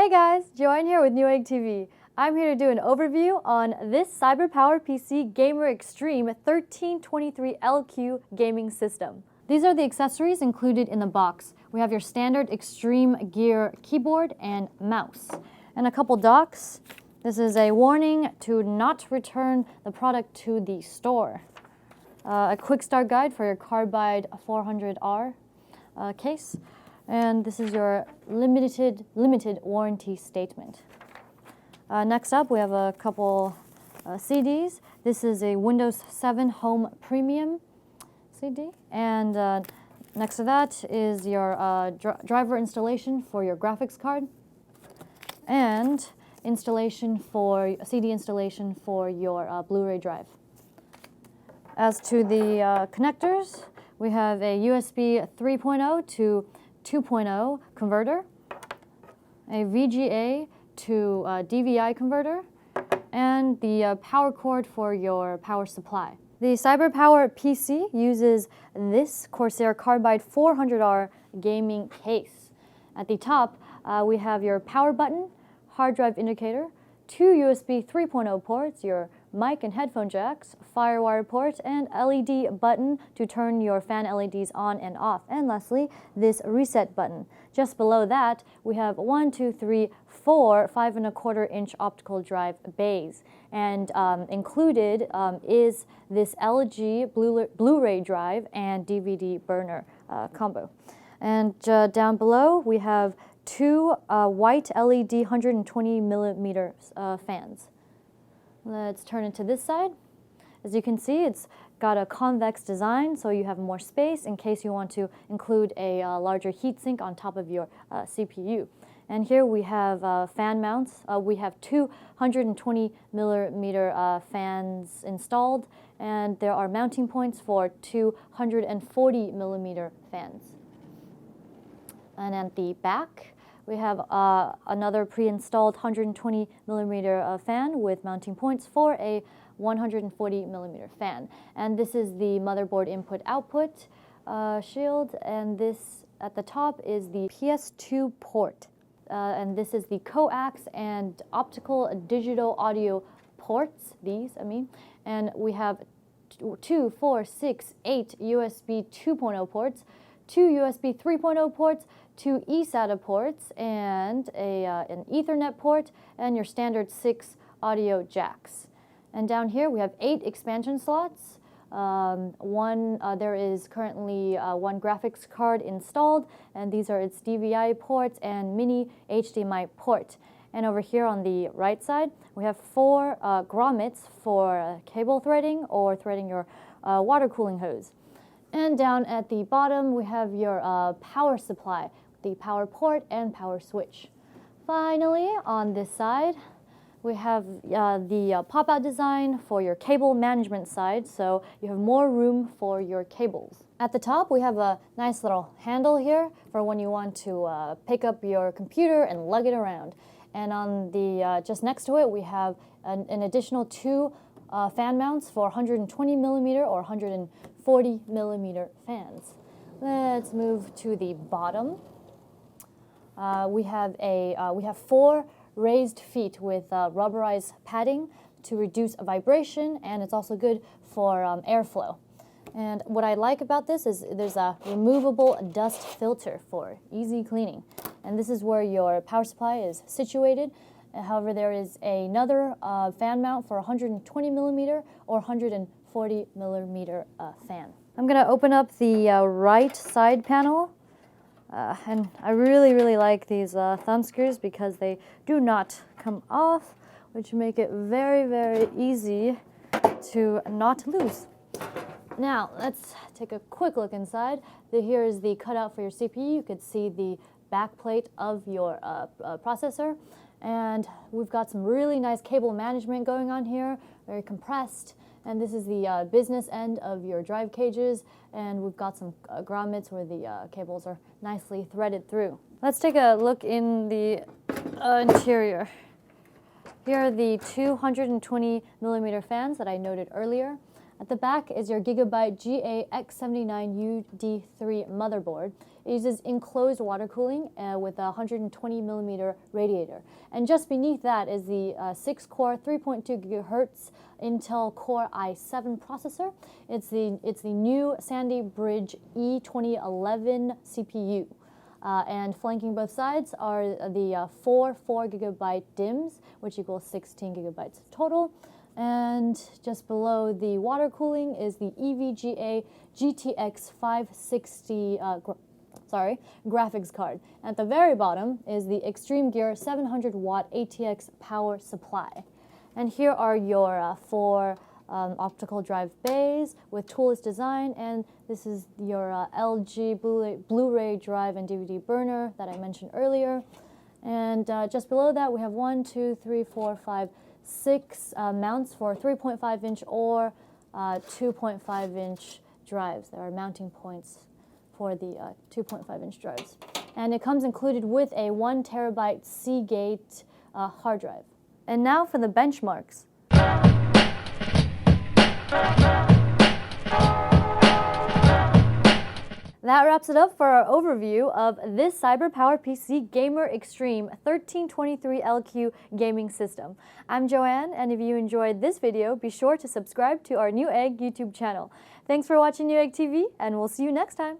Hey guys, Joanne here with Newegg TV. I'm here to do an overview on this CyberpowerPC Gamer Xtreme 1323LQ gaming system. These are the accessories included in the box. We have your standard Xtreme Gear keyboard and mouse, and a couple docks. This is a warning to not return the product to the store. A quick start guide for your Carbide 400R case. And this is your limited warranty statement. Next up, we have a couple CDs. This is a Windows 7 Home Premium CD. And next to that is your driver installation for your graphics card. And installation for CD installation for your Blu-ray drive. As to the connectors, we have a USB 3.0 to 2.0 converter, a VGA to DVI converter, and the power cord for your power supply. The CyberpowerPC uses this Corsair Carbide 400R gaming case. At the top, we have your power button, hard drive indicator, two USB 3.0 ports, your mic and headphone jacks, firewire port, and LED button to turn your fan LEDs on and off. And lastly, this reset button. Just below that, we have 4 5.25-inch optical drive bays. And included is this LG Blu-ray drive and DVD burner combo. And down below, we have two white LED 120mm fans. Let's turn it to this side. As you can see, it's got a convex design, so you have more space in case you want to include a larger heatsink on top of your CPU. And here we have fan mounts. We have two 120mm fans installed, and there are mounting points for 240mm fans. And at the back, we have another pre-installed 120mm fan with mounting points for a 140mm fan. And this is the motherboard input-output shield, and this at the top is the PS2 port. And this is the coax and optical digital audio ports, and we have 2, 4, 6, 8 USB 2.0 ports, two USB 3.0 ports, two eSATA ports, and an Ethernet port, and your standard 6 audio jacks. And down here we have 8 expansion slots. There is currently one graphics card installed, and these are its DVI ports and mini HDMI port. And over here on the right side, we have 4 grommets for cable threading or threading your water cooling hose. And down at the bottom, we have your power supply, the power port and power switch. Finally, on this side, we have the pop-out design for your cable management side, so you have more room for your cables. At the top, we have a nice little handle here for when you want to pick up your computer and lug it around. And on the just next to it, we have an additional 2 fan mounts for 120mm or 140mm fans. Let's move to the bottom. We have 4 raised feet with rubberized padding to reduce vibration, and it's also good for airflow. And what I like about this is there's a removable dust filter for easy cleaning. And this is where your power supply is situated. However, there is another fan mount for 120mm or 140mm fan. I'm going to open up the right side panel. And I really like these thumb screws because they do not come off, which make it very easy to not lose. Now, let's take a quick look inside. Here is the cutout for your CPU. You could see the back plate of your processor. And we've got some really nice cable management going on here, very compressed. And this is the business end of your drive cages, and we've got some grommets where the cables are nicely threaded through. Let's take a look in the interior. Here are the 220mm fans that I noted earlier. At the back is your Gigabyte GA X79UD3 motherboard. It uses enclosed water cooling with a 120 millimeter radiator. And just beneath that is the 6-core, 3.2 gigahertz Intel Core i7 processor. It's the new Sandy Bridge E2011 CPU. And flanking both sides are the 4 4GB DIMMs, which equals 16 gigabytes total. And just below the water cooling is the EVGA GTX 560 graphics card. At the very bottom is the Xtreme Gear 700 watt ATX power supply. And here are your 4 optical drive bays with toolless design, and this is your LG Blu-ray drive and DVD burner that I mentioned earlier. And just below that we have 1, 2, 3, 4, 5, 6 mounts for 3.5-inch or 2.5-inch drives. There are mounting points for the 2.5-inch drives. And it comes included with a 1 terabyte Seagate hard drive. And now for the benchmarks. That wraps it up for our overview of this CyberpowerPC Gamer Xtreme 1323LQ gaming system. I'm Joanne, and if you enjoyed this video, be sure to subscribe to our Newegg YouTube channel. Thanks for watching Newegg TV, and we'll see you next time.